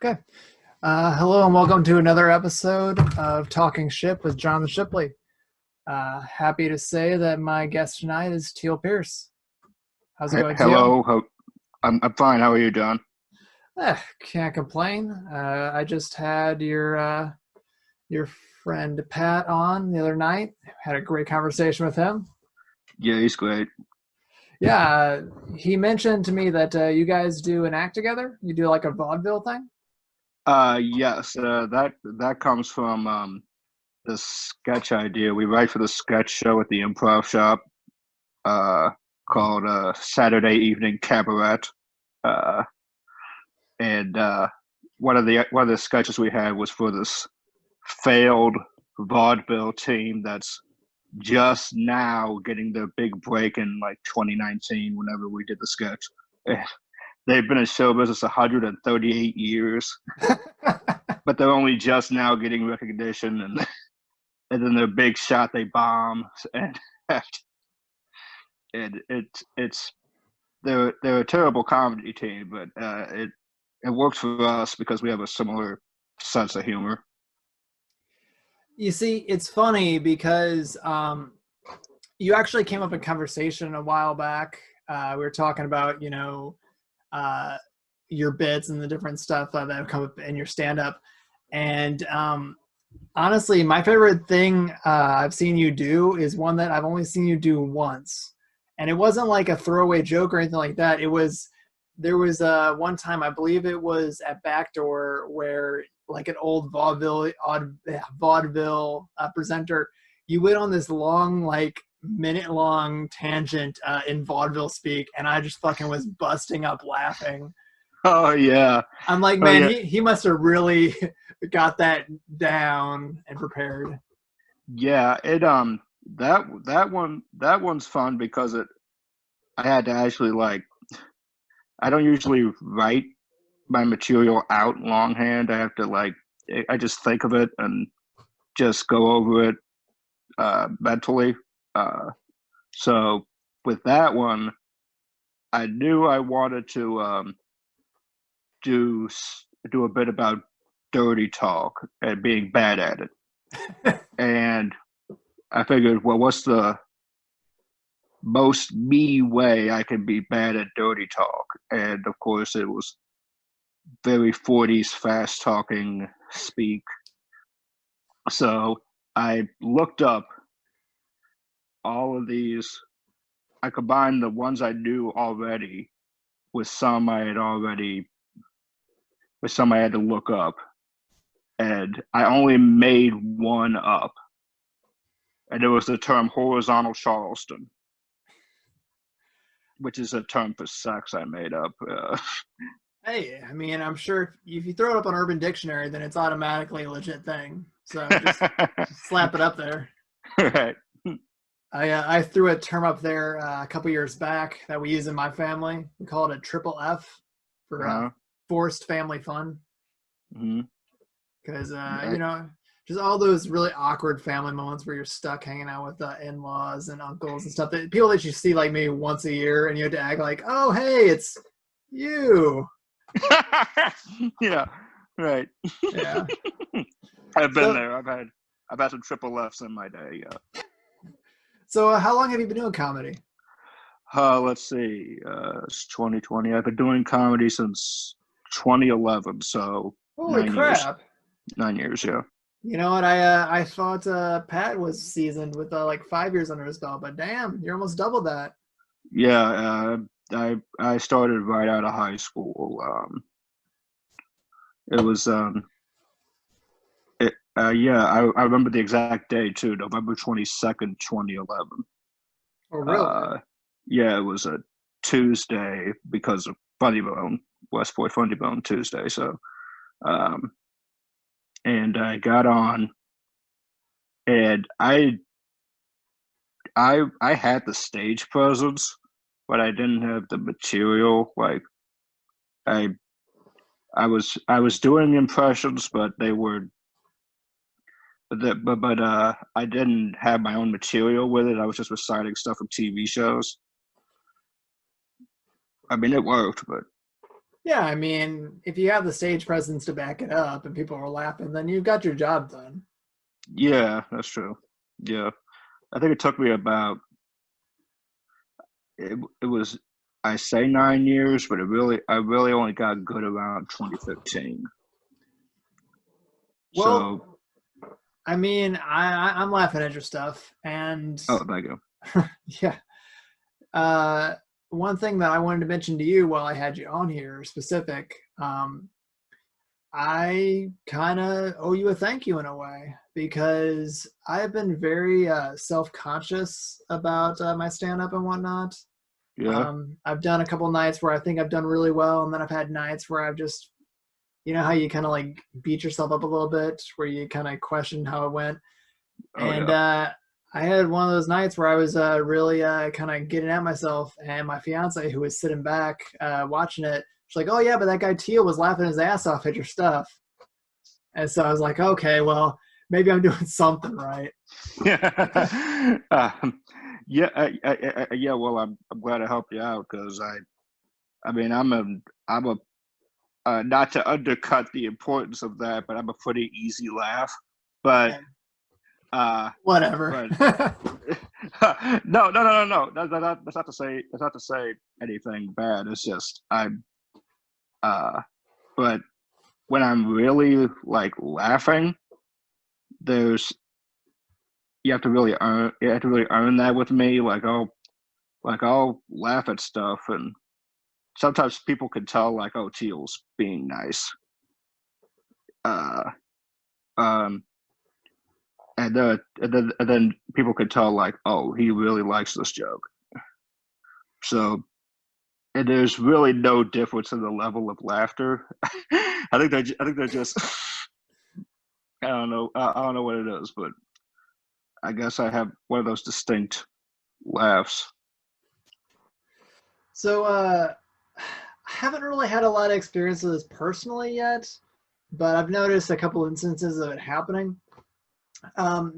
Okay. Hello and welcome to another episode of Talking Ship with John the Shipley. Happy to say that my guest tonight is Tiel Pearce. How's it going, Tiel? Hello. I'm fine. How are you, John? Can't complain. I just had your friend Pat on the other night. Had a great conversation with him. Yeah, he's great. Yeah, he mentioned to me that you guys do an act together. You do like a vaudeville thing. Yes. That comes from the sketch idea. We write for the sketch show at the Improv Shop, uh, called Saturday Evening Cabaret. Uh, and one of the sketches we had was for this failed vaudeville team that's just now getting their big break in like 2019. Whenever we did the sketch. They've been in show business 138 years, but they're only just now getting recognition, and then their big shot they bomb, and it's they're a terrible comedy team, but it works for us because we have a similar sense of humor. You see, it's funny because you actually came up in conversation a while back. We were talking about, uh, your bits and the different stuff that have come up in your stand-up. And honestly, my favorite thing I've seen you do is one that I've only seen you do once. And it wasn't like a throwaway joke or anything like that. There was one time, I believe it was at Backdoor, where like an old vaudeville presenter, you went on this long, like minute-long tangent in vaudeville speak, and I just fucking was busting up laughing. Oh yeah, I'm like, oh man, yeah, he must have really got that down and prepared. yeah. That one's fun because it I had to actually like I don't usually write my material out longhand. I have to like I just think of it and just go over it mentally. Uh, so with that one, I knew I wanted to do do a bit about dirty talk and being bad at it, and I figured, well, what's the most me way I can be bad at dirty talk? And of course, it was very 40s fast talking speak. So I looked up all of these. I combined the ones I knew already with some I had to look up, and I only made one up, and it was the term horizontal Charleston, which is a term for sex I made up. Hey, I mean, I'm sure if you throw it up on Urban Dictionary, then it's automatically a legit thing. So just slap it up there. Right. I threw a term up there a couple years back that we use in my family. We call it a triple F for Uh-huh. forced family fun. Hmm. Because, Right. just all those really awkward family moments where you're stuck hanging out with in-laws and uncles and stuff. That people that you see like maybe once a year, and you have to act like, oh, hey, it's you. Yeah. Right. Yeah. I've been So, there. I've had some triple Fs in my day. Yeah. so how long have you been doing comedy? Let's see. It's 2020. I've been doing comedy since 2011, so Holy 9 years. crap. 9 years, yeah. You know what? I thought Pat was seasoned with like 5 years under his belt, but damn, you're almost double that. Yeah, I started right out of high school. It was yeah, I remember the exact day too, November 22nd, 2011. Oh, really? Uh, yeah, it was a Tuesday because of Funny Bone, Westport Funny Bone Tuesday. So, um, and I got on, and I had the stage presence, but I didn't have the material. Like I I was doing impressions, but they were but I didn't have my own material with it. I was just reciting stuff from TV shows. I mean, it worked, but Yeah, I mean, if you have the stage presence to back it up and people are laughing, then you've got your job done. Yeah, that's true. Yeah, I think it took me about it was I say 9 years, but I really only got good around 2015. So, Well, I mean, I'm laughing at your stuff, and oh, thank you. yeah. One thing that I wanted to mention to you while I had you on here, specific, I kind of owe you a thank you in a way because I've been very self-conscious about my stand-up and whatnot. Yeah. I've done a couple nights where I think I've done really well, and then I've had nights where I've just, you know, how you kind of like beat yourself up a little bit, where you kind of question how it went. Oh And yeah. I had one of those nights where I was really kind of getting at myself, and my fiance, who was sitting back watching it, she's like, "Oh yeah, but that guy Tiel was laughing his ass off at your stuff." And so I was like, "Okay, well, maybe I'm doing something right." Yeah. Yeah. Yeah. Well, I'm glad I helped you out because I mean, I'm a not to undercut the importance of that, but I'm a pretty easy laugh. But Whatever. but no, no, no, no, no. That's not to say anything bad. It's just uh, but when I'm really like laughing, there's you have to really earn that with me. I'll laugh at stuff, and sometimes people can tell like, oh, Teal's being nice. Uh, um, and then people could tell like, oh, he really likes this joke. So, and there's really no difference in the level of laughter. I think they're just I don't know what it is, but I guess I have one of those distinct laughs. So I haven't really had a lot of experience with this personally yet, but I've noticed a couple instances of it happening. Have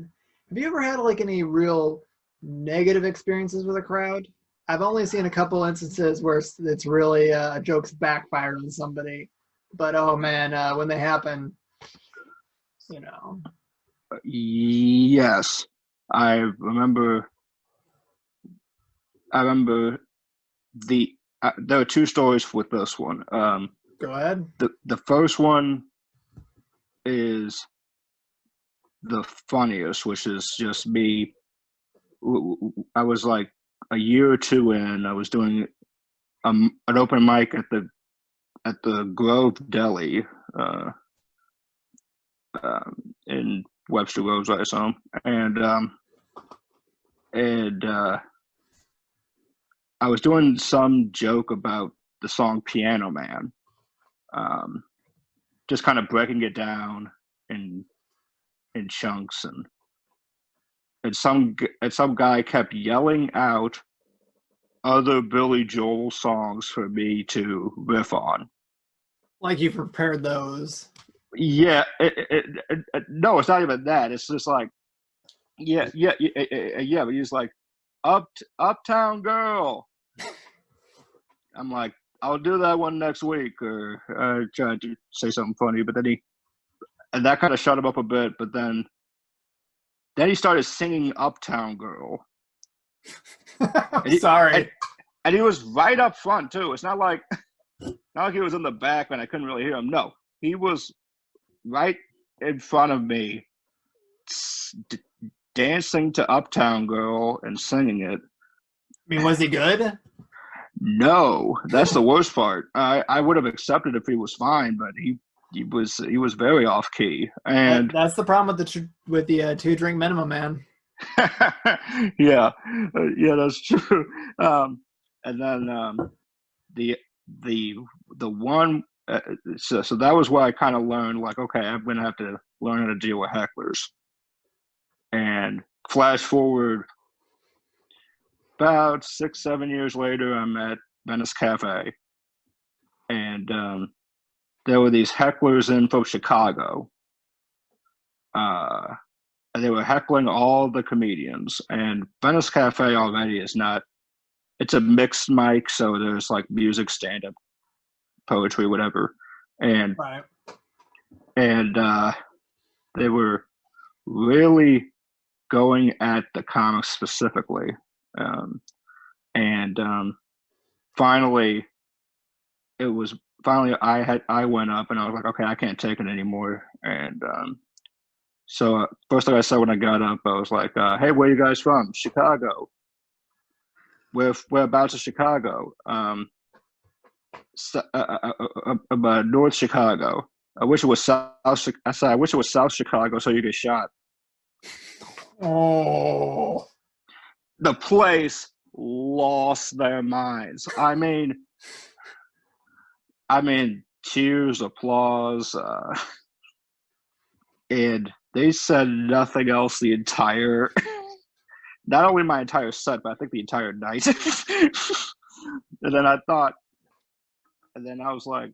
you ever had like any real negative experiences with a crowd? I've only seen a couple instances where it's really jokes backfired on somebody, but oh man, when they happen, you know. Yes, I remember. I remember there are two stories with this one. Go ahead. The first one is the funniest, which is just me. I was like a year or two in. I was doing an open mic at the Grove Deli in Webster Groves, I assume, and I was doing some joke about the song Piano Man, just kind of breaking it down in chunks, and some guy kept yelling out other Billy Joel songs for me to riff on. Like you prepared those. Yeah, no, it's not even that. It's just like, yeah. But he's like, Uptown Girl. I'm like, I'll do that one next week, or try to say something funny. But then and that kind of shut him up a bit. But then he started singing Uptown Girl. I'm sorry. And he was right up front too. It's not like he was in the back and I couldn't really hear him. No, he was right in front of me, dancing to Uptown Girl and singing it. I mean, was he good? No, that's the worst part. I would have accepted if he was fine, but he was very off key, and that's the problem with the 2-drink minimum, man. Yeah, yeah, that's true. And then the one so that was where I kind of learned like, okay, I'm gonna have to learn how to deal with hecklers. And flash forward about 6-7 years later, I'm at Venice Cafe, and there were these hecklers in from Chicago. And they were heckling all the comedians. And Venice Cafe already is not. It's a mixed mic, so there's like music, stand up, poetry, whatever, and Right. and they were really going at the comics specifically, and finally it was finally I went up and I was like, okay, I can't take it anymore, and so first thing I said when I got up, I was like, hey, where you guys from? Chicago. Whereabouts in Chicago? North Chicago. I wish it was South. I said I wish it was South Chicago so you get shot. Oh. The place lost their minds. I mean, cheers, applause, and they said nothing else the entire, not only my entire set, but I think the entire night. And then I was like,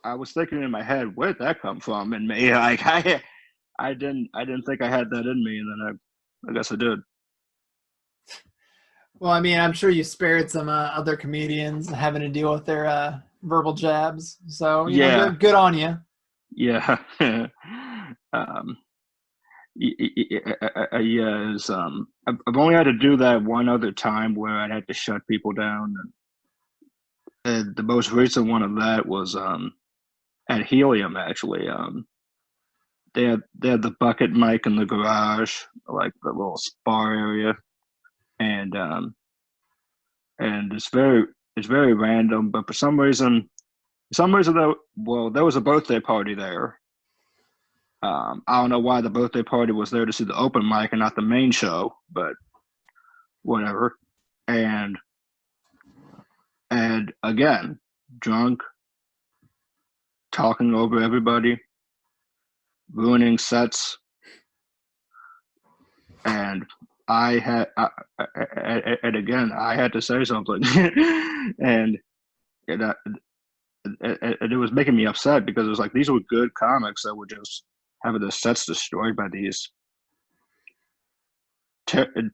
I was thinking in my head, where'd that come from in me? Like I didn't think I had that in me, and then I guess I did. Well, I mean, I'm sure you spared some other comedians having to deal with their verbal jabs. So, you know, good on you. Yeah. Yes. I've only had to do that one other time where I had to shut people down, and the most recent one of that was at Helium. Actually, they had the bucket mic in the garage, like the little bar area, and it's very random. But for some reason there was a birthday party there. I don't know why the birthday party was there to see the open mic and not the main show, but whatever. And again, drunk, talking over everybody, ruining sets, and and again, I had to say something, and it was making me upset because it was like these were good comics that were just having their sets destroyed by these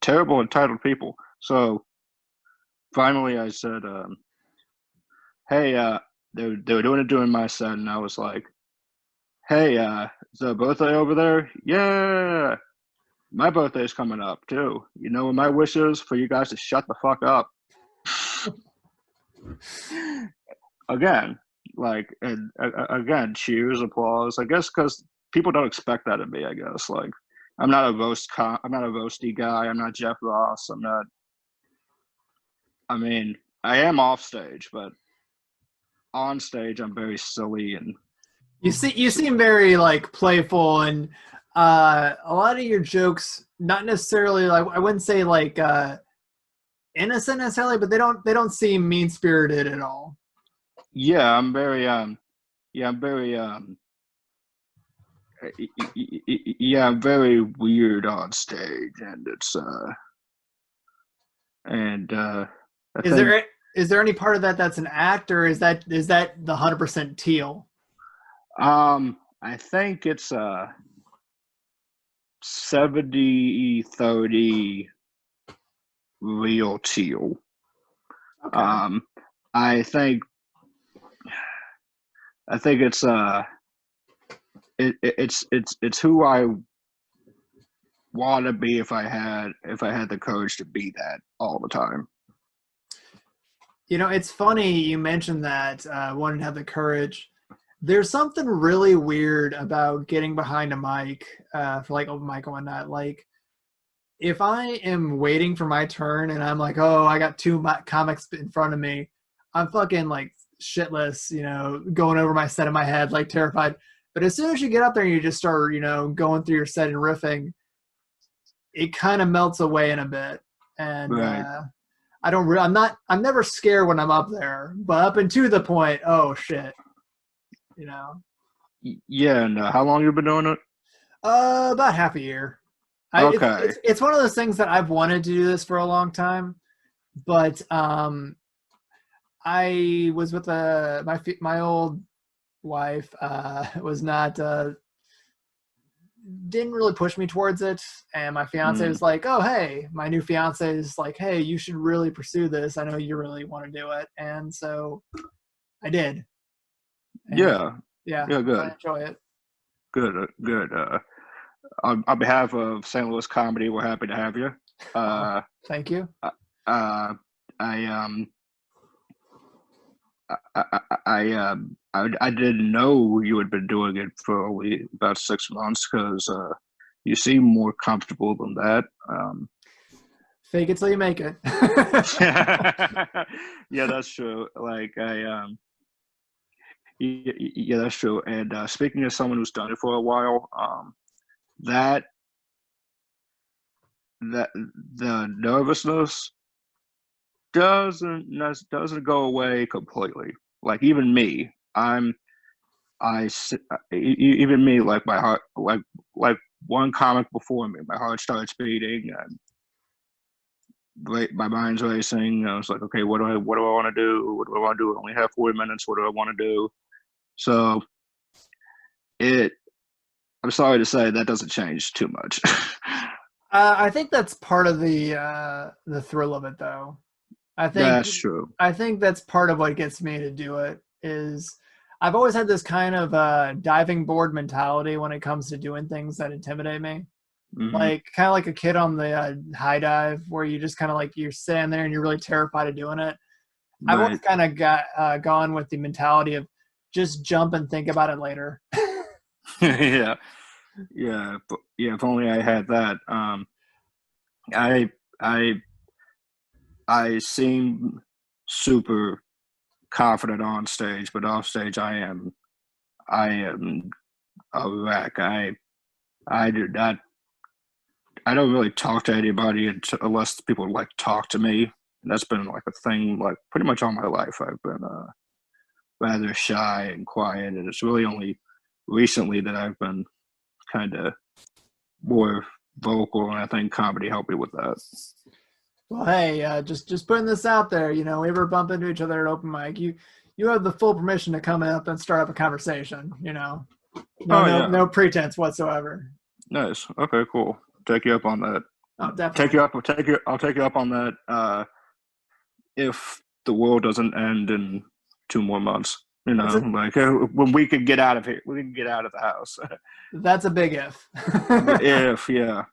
terrible entitled people. So finally, I said, "Hey, they were doing it during my set," and I was like, "Hey, is there a birthday over there? Yeah, my birthday's coming up too. You know what my wish is? For you guys to shut the fuck up." Again, like, and again, cheers, applause. I guess because people don't expect that of me. I guess like I'm not a roasty guy. I'm not Jeff Ross. I'm not. I mean, I am off stage, but on stage, I'm very silly and. You seem very like playful, and a lot of your jokes, not necessarily like I wouldn't say like innocent necessarily, but they don't seem mean spirited at all. Yeah, I'm very I'm very weird on stage, and it's Is there any part of that that's an act, or is that the 100% Tiel? I think it's 70-30 real Tiel. Okay. I think it's it's who I want to be if I had the courage to be that all the time. You know, it's funny you mentioned that wanting to have the courage. There's something really weird about getting behind a mic for like open mic and whatnot. Like, if I am waiting for my turn and I'm like, oh, I got two comics in front of me, I'm fucking like shitless, you know, going over my set in my head, like terrified. But as soon as you get up there and you just start, you know, going through your set and riffing, it kind of melts away in a bit. And Right. I'm never scared when I'm up there, but up until the point, oh shit, you know. Yeah, and how long you been doing it? About half a year. Okay. It's one of those things that I've wanted to do this for a long time, but I was with my old wife was not didn't really push me towards it, and my fiance was like, oh hey, my new fiance is like, hey, you should really pursue this, I know you really want to do it. And so I did. And Yeah. yeah, Yeah. I Good. enjoy it. Good. Good. On behalf of St. Louis Comedy, we're happy to have you. Oh, thank you. Uh, I I didn't know you had been doing it for only about 6 months because you seem more comfortable than that. Fake it till you make it. Yeah, that's true. Like yeah, that's true. And speaking of someone who's done it for a while, that that the nervousness doesn't go away completely. Like even me, even me, like my heart, like one comic before me, my heart starts beating and my mind's racing. I was like, okay, what do I want to do? What do I want to do? I only have 40 minutes. What do I want to do? So it. I'm sorry to say that doesn't change too much. I think that's part of the thrill of it, though. That's true. I think that's part of what gets me to do it. Is I've always had this kind of diving board mentality when it comes to doing things that intimidate me. Mm-hmm. Like kind of like a kid on the high dive, where you just kind of like you're standing there and you're really terrified of doing it. Right. I've always kind of gone with the mentality of just jump and think about it later. Yeah. Yeah, if only I had that. I I seem super confident on stage, but off stage I am a wreck. I do not. I don't really talk to anybody unless people like talk to me. And that's been like a thing like pretty much all my life. I've been rather shy and quiet, and it's really only recently that I've been kind of more vocal, and I think comedy helped me with that. Well, hey, just putting this out there. You know, we ever bump into each other at open mic, you have the full permission to come up and start up a conversation. You know, no pretense whatsoever. Nice. Okay, cool. Take you up on that. Oh, definitely. I'll take you up on that. If the world doesn't end in 2 more months, you know, like when we can get out of here, we can get out of the house. That's a big if. If, yeah.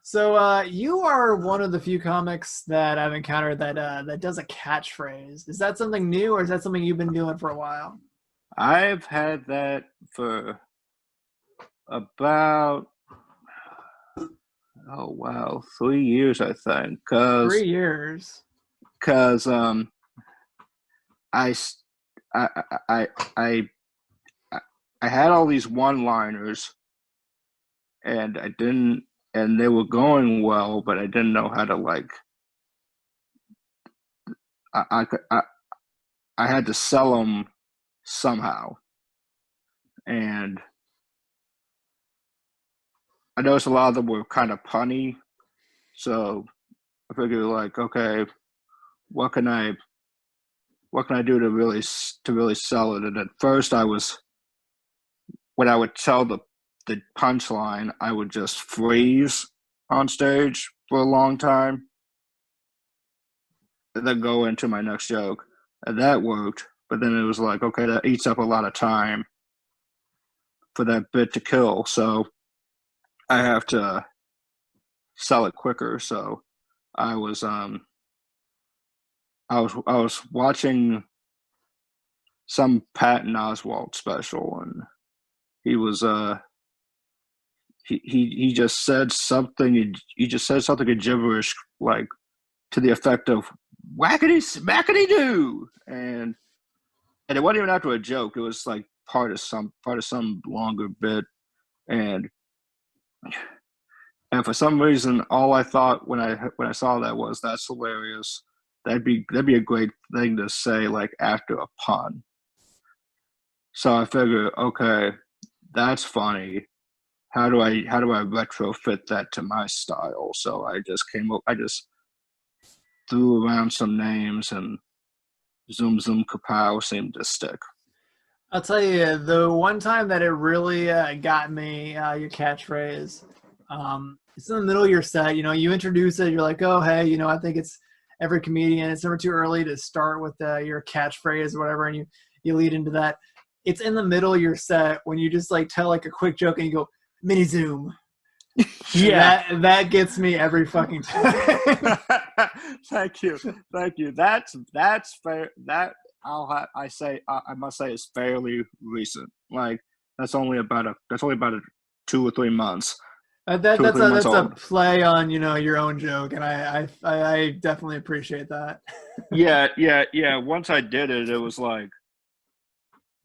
So you are one of the few comics that I've encountered that does a catchphrase. Is that something new, or is that something you've been doing for a while? I've had that for about 3 years, I think. 3 years. Because I I had all these one-liners, and and they were going well, but I didn't know how to like. I had to sell them somehow, and I noticed a lot of them were kind of punny, so I figured like, okay, what can I do to really sell it? And at first, when I would tell the punchline, I would just freeze on stage for a long time, and then go into my next joke, and that worked. But then it was like, okay, that eats up a lot of time for that bit to kill, so I have to sell it quicker. So I was I was watching some Patton Oswalt special, and he was he just said something. He just said something in gibberish, like to the effect of "whackety smackety doo," and it wasn't even after a joke. It was like part of some longer bit, and for some reason, all I thought when I saw that was, that's hilarious. That'd be a great thing to say like after a pun. So I figured, okay, that's funny. How do I retrofit that to my style? So I just threw around some names, and Zoom Zoom Kapow seemed to stick. I'll tell you, the one time that it really got me, your catchphrase, it's in the middle of your set. You know, you introduce it. You're like, oh, hey, you know, I think it's every comedian, it's never too early to start with your catchphrase or whatever, and you lead into that. It's in the middle of your set when you just like tell like a quick joke and you go mini zoom. Yeah, that gets me every fucking time. thank you. That's fair. That I must say is fairly recent. Like that's only about a 2 or 3 months. Two or That's three months a old. play on your own joke, and I definitely appreciate that. Yeah. Once I did it, it was like,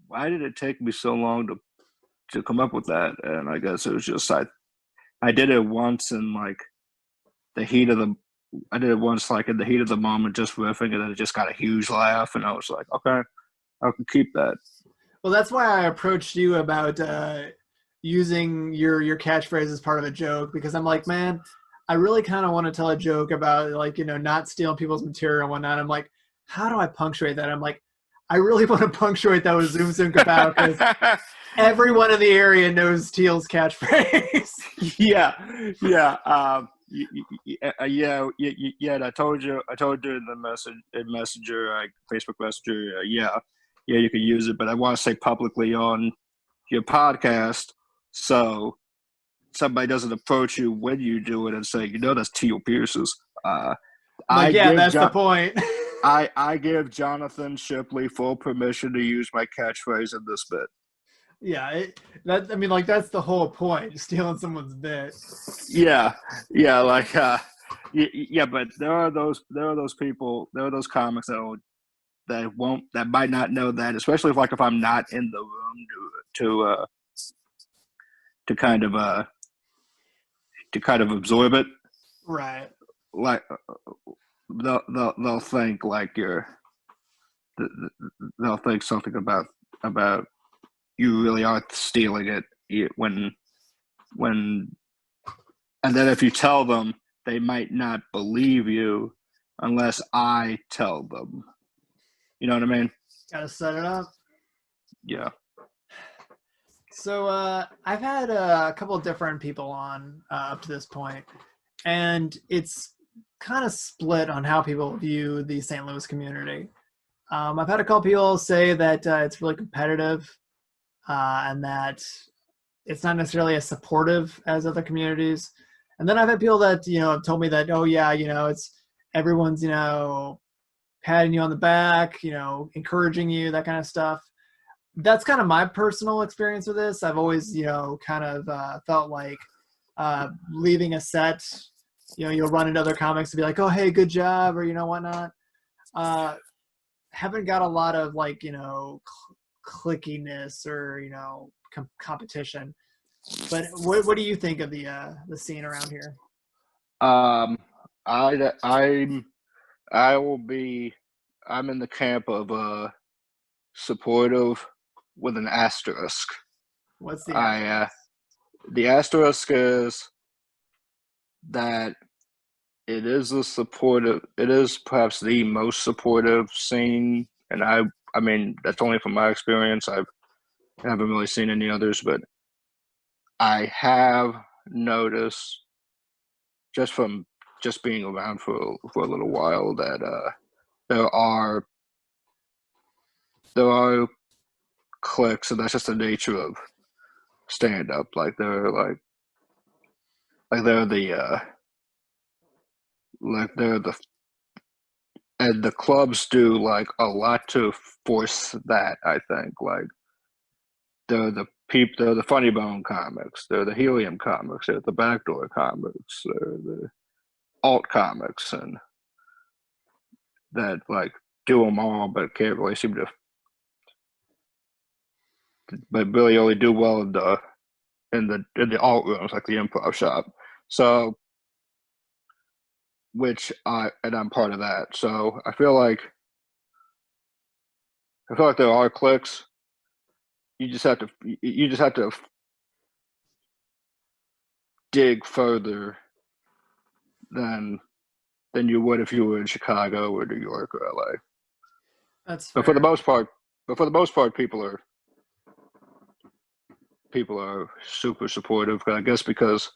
why did it take me so long to come up with that? And I guess it was just I did it once in like the heat of the I did it once like in the heat of the moment, just riffing, and then it just got a huge laugh, and I was like, okay, I can keep that. Well, that's why I approached you about using your catchphrase as part of a joke, because I'm like, man, I really kind of want to tell a joke about like not stealing people's material and whatnot. I'm like, how do I punctuate that? I'm like, I really want to punctuate that with Zoom Zoom Kapow because everyone in the area knows Tiel's catchphrase. Yeah. And I told you in the messenger, Facebook Messenger. Yeah, you can use it, but I want to say publicly on your podcast, so somebody doesn't approach you when you do it and say, that's Tiel Pearce's. Like, I yeah, give that's the point. I give Jonathan Shipley full permission to use my catchphrase in this bit. Yeah, that's the whole point, stealing someone's bit. Yeah, like yeah, but there are those people, there are those comics that might not know that, especially if I'm not in the room to kind of absorb it. Right. Like they'll think like they'll think something about you really are stealing it when and then if you tell them, they might not believe you unless I tell them. You know what I mean? Gotta set it up. Yeah. So I've had a couple of different people on up to this point, and it's kind of split on how people view the St. Louis community. I've had a couple people say that it's really competitive and that it's not necessarily as supportive as other communities. And then I've had people that have told me that, oh yeah, it's everyone's patting you on the back, encouraging you, that kind of stuff. That's kind of my personal experience with this. I've always kind of felt like leaving a set, you'll run into other comics to be like, oh hey, good job, or whatnot. Haven't got a lot of like clickiness or competition. But what do you think of the scene around here? I'm in the camp of supportive with an asterisk. What's the asterisk? The asterisk is that it is perhaps the most supportive scene, and I mean that's only from my experience. I haven't really seen any others, but I have noticed just from being around for a little while that there are cliques, and that's just the nature of stand up. Like they're and the clubs do like a lot to force that. I think like they're the funny bone comics, they're the helium comics, they're the backdoor comics, they're the alt comics, and that like do them all, but can't really seem to, but really only do well in the alt rooms, like the improv shop. So, and I'm part of that. So I feel like there are cliques. You just have to dig further than you would if you were in Chicago or New York or LA. That's fair. But for the most part, people are super supportive. I guess because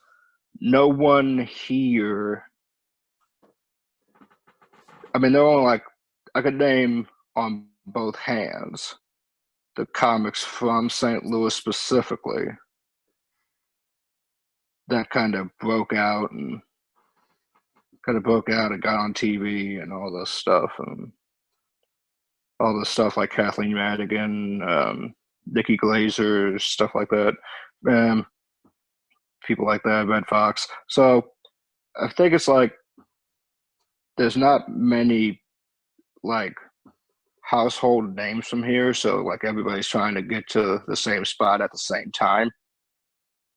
no one here I mean, they're only like, I could name on both hands the comics from St. Louis specifically that kind of got on TV and all this stuff, and all this stuff like Kathleen Madigan, Nikki Glazer, stuff like that, people like that, Red Fox. So I think it's like there's not many like household names from here, so like everybody's trying to get to the same spot at the same time.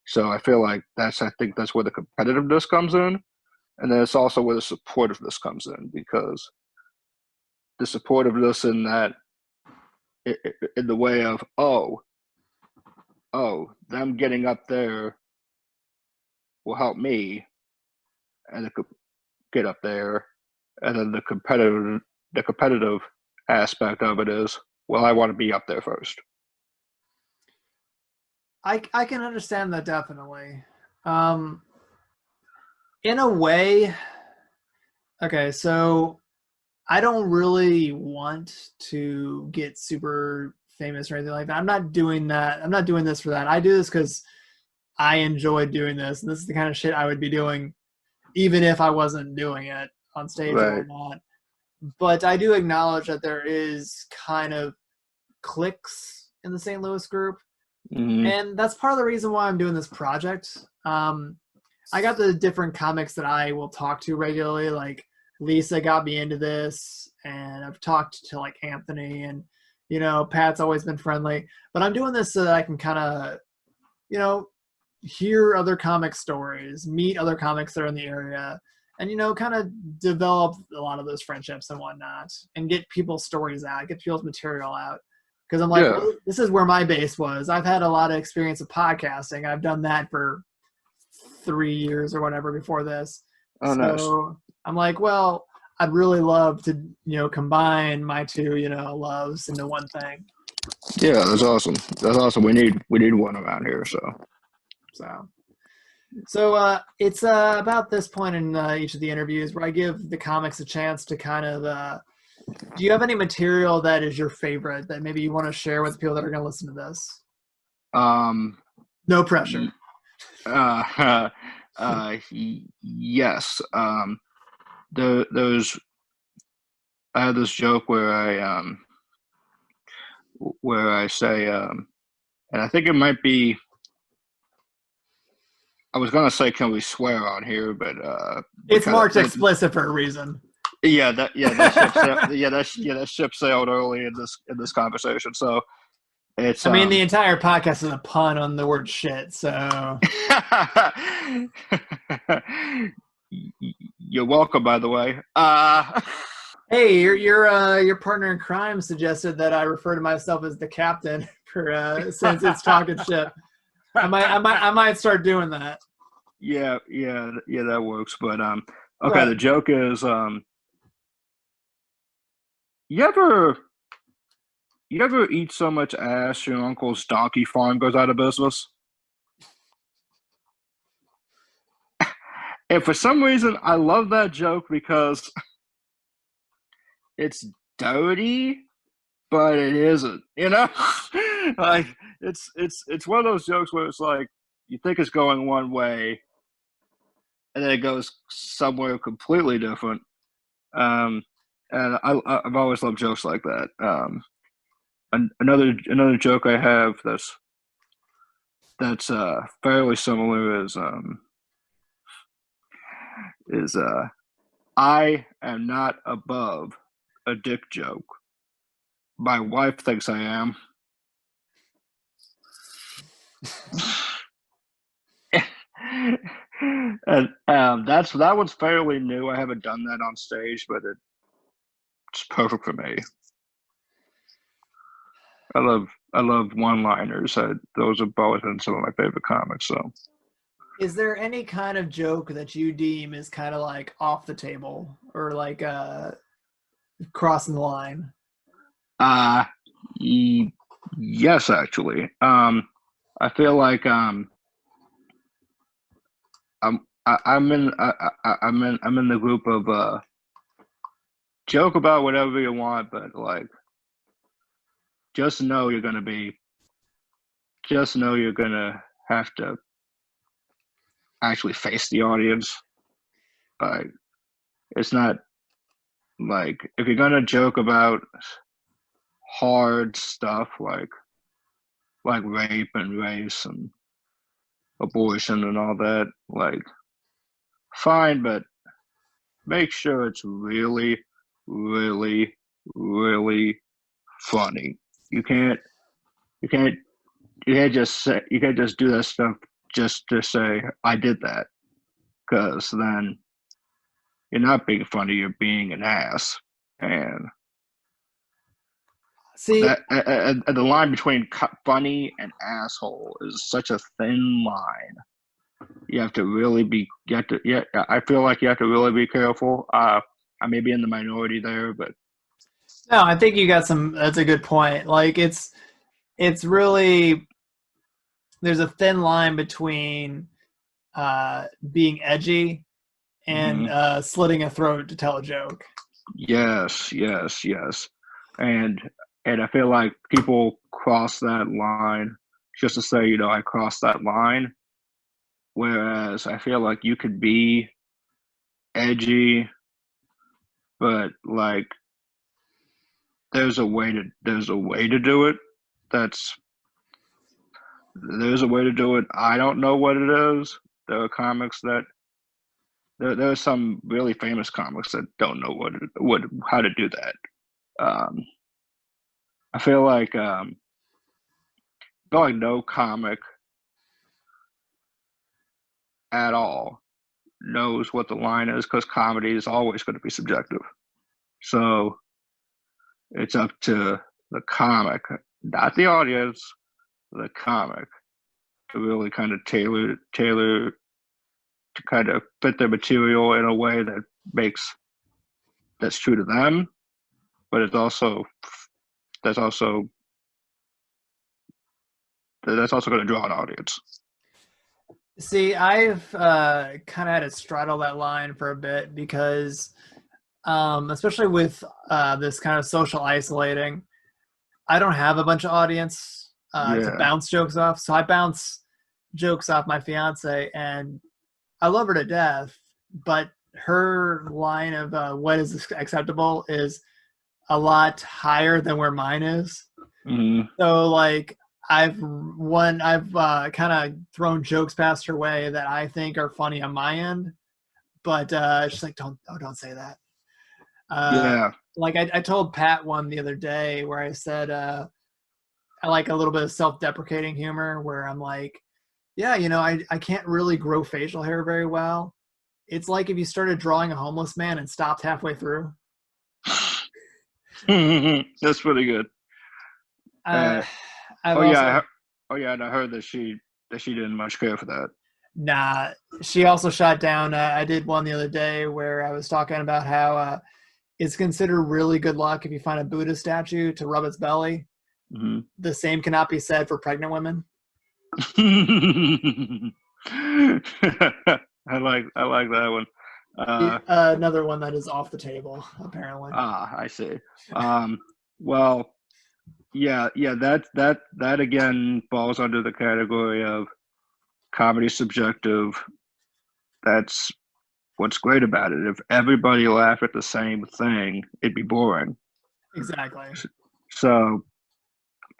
So I feel like I think that's where the competitiveness comes in, and then it's also where the supportiveness comes in, because the supportiveness in that in the way of them getting up there will help me and get up there, and then the competitive aspect of it is, well, I want to be up there first. I can understand that definitely. In a way, okay, so I don't really want to get super famous or anything like that. I'm not doing that. I'm not doing this for that. I do this because I enjoy doing this, and this is the kind of shit I would be doing even if I wasn't doing it on stage Right. or not. But I do acknowledge that there is kind of cliques in the St. Louis group. Mm-hmm. And that's part of the reason why I'm doing this project. I got the different comics that I will talk to regularly. Like Lisa got me into this, and I've talked to like Anthony, and, you know, Pat's always been friendly. But I'm doing this so that I can kind of, you know, hear other comic stories, meet other comics that are in the area, and, you know, kind of develop a lot of those friendships and whatnot, and get people's stories out, get people's material out. Because I'm like, Yeah. well, this is where my base was. I've had a lot of experience with podcasting. I've done that for 3 years or whatever before this. Oh, so nice. I'm like, well, I'd really love to, you know, combine my two, you know, loves into one thing. Yeah, that's awesome. That's awesome. We need one around here. So it's about this point in each of the interviews where I give the comics a chance to kind of do you have any material that is your favorite that maybe you want to share with people that are going to listen to this? No pressure. Yes. There's I have this joke where I say, and I think it might be. I was gonna say, can we swear on here? But it's marked explicit for a reason. Yeah, that ship sailed, that ship sailed early in this conversation. So it's. I mean, the entire podcast is a pun on the word shit. So. You're welcome, by the way. Hey, your partner in crime suggested that I refer to myself as the captain for since it's talking shit. I might start doing that. Yeah, that works. But okay, What? The joke is, you ever eat so much ass your uncle's donkey farm goes out of business? And for some reason, I love that joke because it's dirty, but it isn't. You know, like it's one of those jokes where it's like you think it's going one way, and then it goes somewhere completely different. And I've always loved jokes like that. Another joke I have that's fairly similar is I am not above a dick joke. My wife thinks I am. And that one's fairly new. I haven't done that on stage, but it's perfect for me. I love one-liners. Those have always been some of my favorite comics. So, is there any kind of joke that you deem is kind of like off the table or like crossing the line? Yes, actually. I feel like I'm in the group of joke about whatever you want, but like, just know you're gonna be, just know you're gonna have to actually face the audience. Like, it's not like if you're gonna joke about hard stuff like rape and race and abortion and all that, like fine, but make sure it's really, really, really funny. You can't you can't you can't just do that stuff just to say I did that, because then you're not being funny, you're being an ass. And See, that the line between funny and asshole is such a thin line. You have to really be. You have to. Yeah, I feel like you have to really be careful. I may be in the minority there, but no, I think you got some. That's a good point. Like it's really there's a thin line between being edgy and slitting a throat to tell a joke. yes, yes, yes, and and I feel like people cross that line just to say, I crossed that line. Whereas I feel like you could be edgy, but like there's a way to do it. That's There's a way to do it. I don't know what it is. There are comics that there are some really famous comics that don't know what how to do that. Um, I feel like no comic at all knows what the line is, because comedy is always going to be subjective. So it's up to the comic, not the audience, the comic, to really kind of tailor to kind of fit their material in a way that's true to them, but that's also that's also going to draw an audience. See, I've kind of had to straddle that line for a bit because, especially with this kind of social isolating, I don't have a bunch of audience to Yeah. bounce jokes off. So I bounce jokes off my fiance, and I love her to death, but her line of what is acceptable is a lot higher than where mine is. Mm-hmm. So like I've kind of thrown jokes past her way that I think are funny on my end, but she's like, don't say that. Yeah. Like I told Pat one the other day where I said I like a little bit of self-deprecating humor where I'm like, yeah, I can't really grow facial hair very well. It's like if you started drawing a homeless man and stopped halfway through. That's pretty good. I've Oh also yeah, and I heard that she didn't much care for that. Nah, she also shot down. I did one the other day where I was talking about how it's considered really good luck if you find a Buddha statue to rub its belly. Mm-hmm. The same cannot be said for pregnant women. I like that one. Another one that is off the table, apparently. I see. Well, yeah, that again falls under the category of comedy subjective. That's what's great about it. If everybody laughed at the same thing, it'd be boring. Exactly. So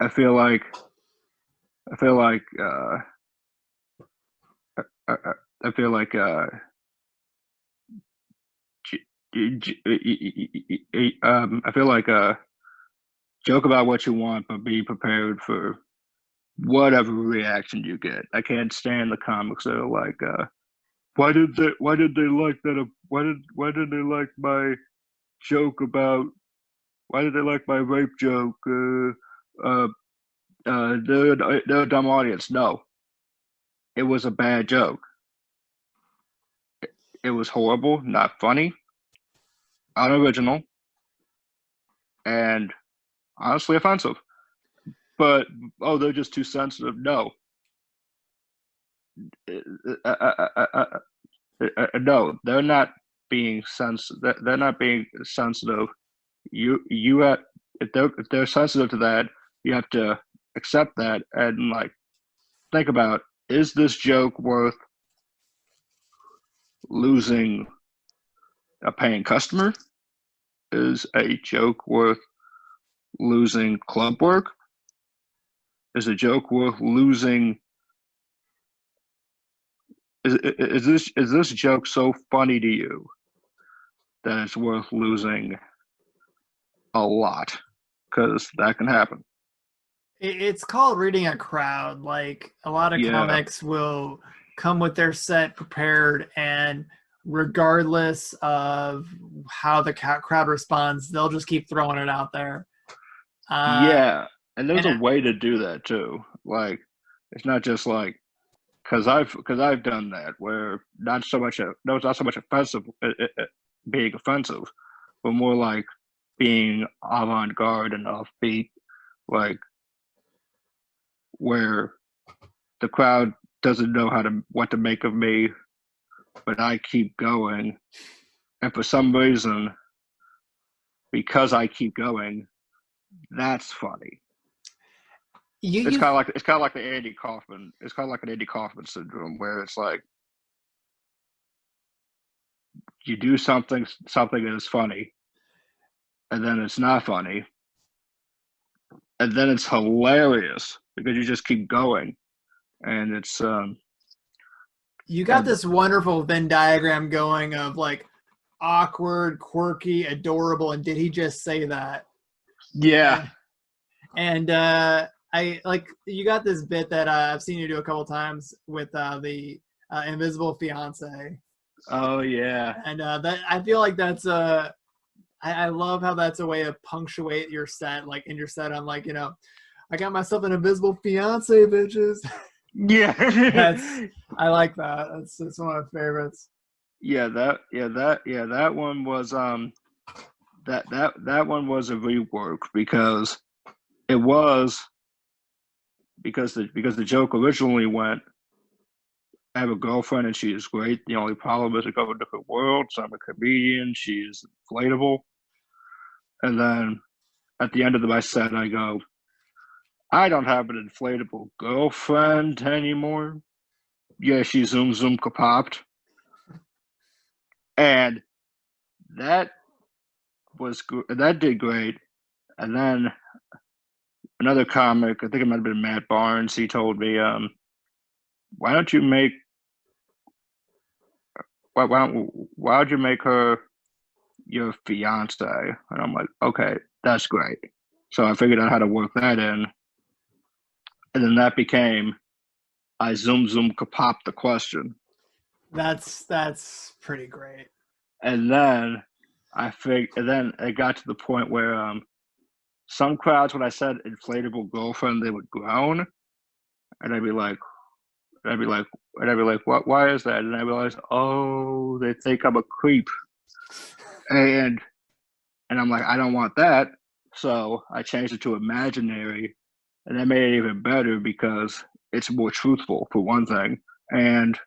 I feel like I feel like I feel like I feel like joke about what you want, but be prepared for whatever reaction you get. I can't stand the comics that are like, why did they like that? Why did they like my joke about? Why did they like my rape joke? They're a dumb audience. No, it was a bad joke. It was horrible, not funny, unoriginal, and honestly offensive. But they're just too sensitive. No, no, they're not. being sensitive. They're not being sensitive. You have, if they're sensitive to that, you have to accept that and like think about, is this joke worth losing a paying customer? Is a joke worth losing club work? Is a joke worth losing? Is this joke so funny to you that it's worth losing a lot? Because that can happen. It's called reading a crowd. Like a lot of Yeah, comics will come with their set prepared, and regardless of how the crowd responds, they'll just keep throwing it out there. yeah, and there's And a way to do that too. Like, it's not just like because I've done that where not so much no, it's not so much offensive, being offensive, but more like being avant-garde and offbeat, like where the crowd doesn't know what to make of me, but I keep going, and for some reason, because I keep going, that's funny. you It's you kind of like the Andy Kaufman. It's kind of like an Andy Kaufman syndrome, where it's like you do something that is funny, and then it's not funny, and then it's hilarious because you just keep going, and it's you got and this wonderful Venn diagram going of like awkward, quirky, adorable, and did he just say that? yeah, And I like you got this bit that I've seen you do a couple times with the invisible fiance, oh yeah, and that I feel like that's I love how that's a way to punctuate your set. Like in your set, I'm like, I got myself an invisible fiance, bitches. yeah, That's I like that. That's one of my favorites. that one was that one was a rework because it was because the joke originally went, I have a girlfriend and she is great. The only problem is we go to different worlds. I'm a comedian. She is inflatable. And then at the end of my set, I go, I don't have an inflatable girlfriend anymore. Yeah, she zoom zoom kapopped. And that that did great. And then another comic, I think it might have been Matt Barnes, he told me, why don't you make why don't you make her your fiance? And I'm like, okay, that's great. So I figured out how to work that in. And then that became, I zoom zoom kapop the question. That's pretty great. And then and then it got to the point where some crowds, when I said inflatable girlfriend, they would groan. And I'd be like, and I'd be like, what? Why is that? And I realized, oh, they think I'm a creep, and I'm like, I don't want that. So I changed it to imaginary, and that made it even better because it's more truthful for one thing, and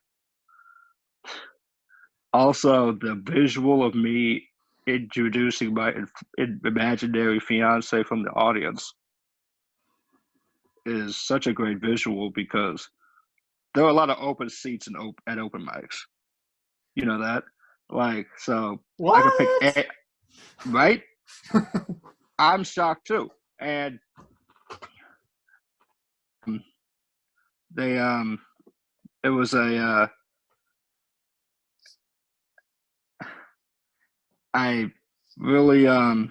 also the visual of me introducing my imaginary fiance from the audience is such a great visual because there are a lot of open seats at open mics. You know that, like, so I could pick What? right. I'm shocked too, and they it was a I really I,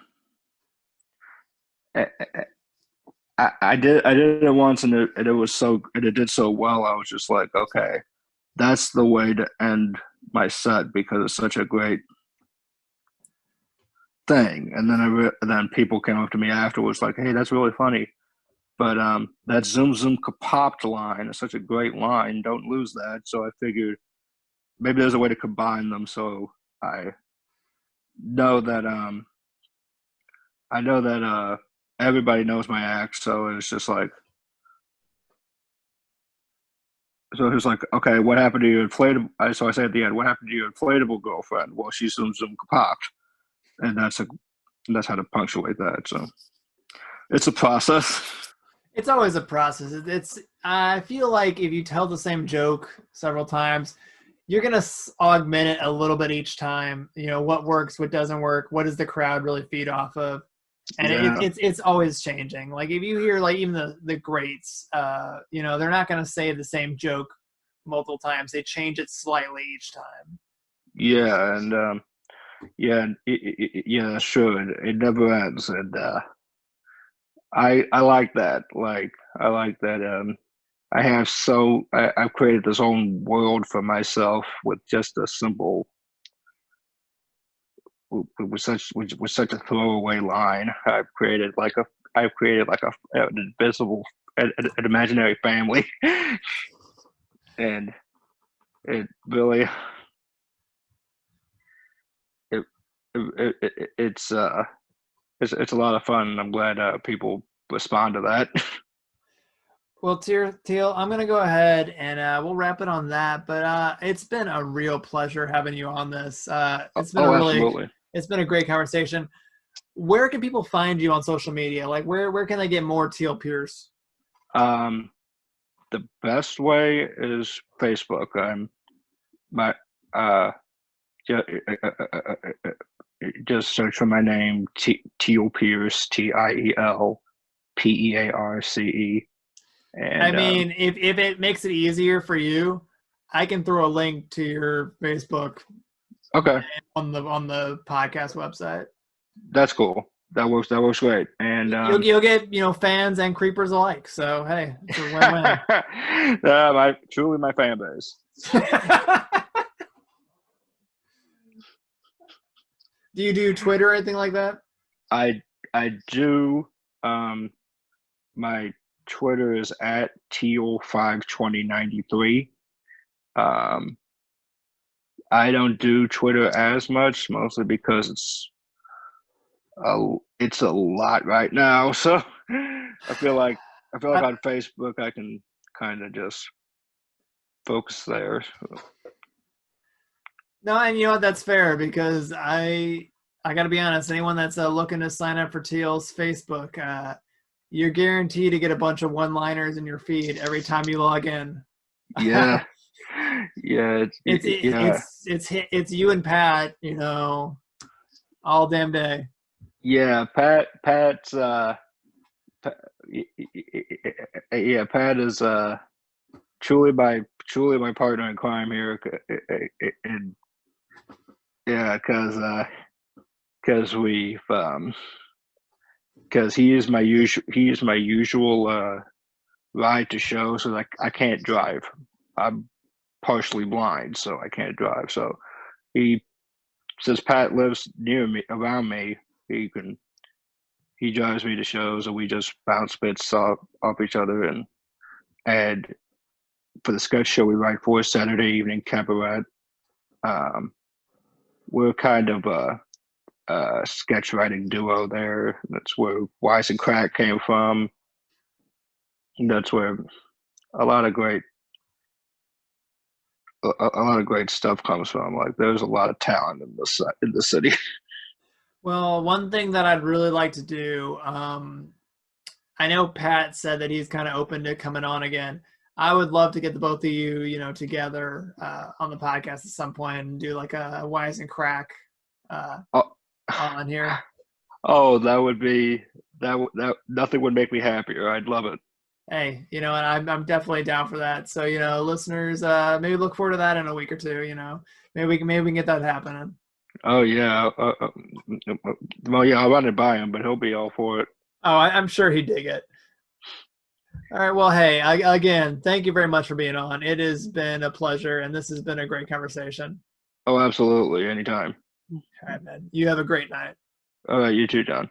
I did it once and it was and it did so well. I was just like, okay, that's the way to end my set because it's such a great thing. And then then people came up to me afterwards like, hey, that's really funny. But that zoom zoom kapopped line is such a great line. Don't lose that. So I figured maybe there's a way to combine them. So I know that everybody knows my act. So it's just like So he's like, okay, what happened to your inflatable? So I say at the end, what happened to your inflatable girlfriend? Well, she's zoom popped, and that's how to punctuate that. So it's a process. It's always a process. It's I feel like if you tell the same joke several times, you're gonna augment it a little bit each time. You know what works, what doesn't work, what does the crowd really feed off of, and Yeah, it's always changing. Like if you hear like even the greats, you know they're not gonna say the same joke multiple times. They change it slightly each time. yeah, and yeah, yeah, sure. It never ends, and I like that. Like I like that. I've created this own world for myself with just a simple with such a throwaway line. I've created like an invisible an imaginary family, and it really it, it's a lot of fun. And I'm glad people respond to that. Well, Teal, I'm going to go ahead and we'll wrap it on that. But it's been a real pleasure having you on this. Oh, absolutely. It's been a great conversation. Where can people find you on social media? Like, where can they get more Tiel Pearce? Um, the best way is Facebook. I'm my just, just search for my name, Tiel Pearce, Tielpearce, I and mean, if it makes it easier for you, I can throw a link to your Facebook okay, on the podcast website. that's cool. That works. That works great. And You'll get fans and creepers alike. So hey, it's a win-win. truly my fan base. Do you do Twitter or anything like that? I do. My Twitter is at Tiel52093. I don't do Twitter as much, mostly because it's a lot right now. So I feel like on Facebook I can kind of just focus there. No, and you know what? That's fair because I got to be honest. Anyone that's looking to sign up for Tiel's Facebook, you're guaranteed to get a bunch of one-liners in your feed every time you log in. Yeah, yeah, It's you and Pat, you know, all damn day. yeah. Pat's yeah, Pat is truly my partner in crime here, and yeah, because we've because he is my usual ride to shows. So like I can't drive. I'm partially blind, so I can't drive. So he since Pat lives near me, around me, he drives me to shows, and we just bounce bits off each other. And for the sketch show we write for Saturday Evening Cabaret, um, we're kind of a sketch writing duo there. That's where Wise and Crack came from. That's where a lot of great a lot of great stuff comes from. Like there's a lot of talent in the city. Well, one thing that I'd really like to do, I know Pat said that he's kind of open to coming on again. I would love to get the both of you, you know, together on the podcast at some point and do like a Wise and Crack Oh, on here. oh, that would be that nothing would make me happier. I'd love it. Hey, you know, and I'm definitely down for that. So, you know, listeners, maybe look forward to that in a week or two. You know, maybe we can get that happening. Oh yeah. Well, yeah, I'll run it by him, but he'll be all for it. Oh, I'm sure he'd dig it. All right. Well, hey, again, thank you very much for being on. It has been a pleasure, and this has been a great conversation. Oh, absolutely. Anytime. All right, man. You have a great night. All right, you too, Don.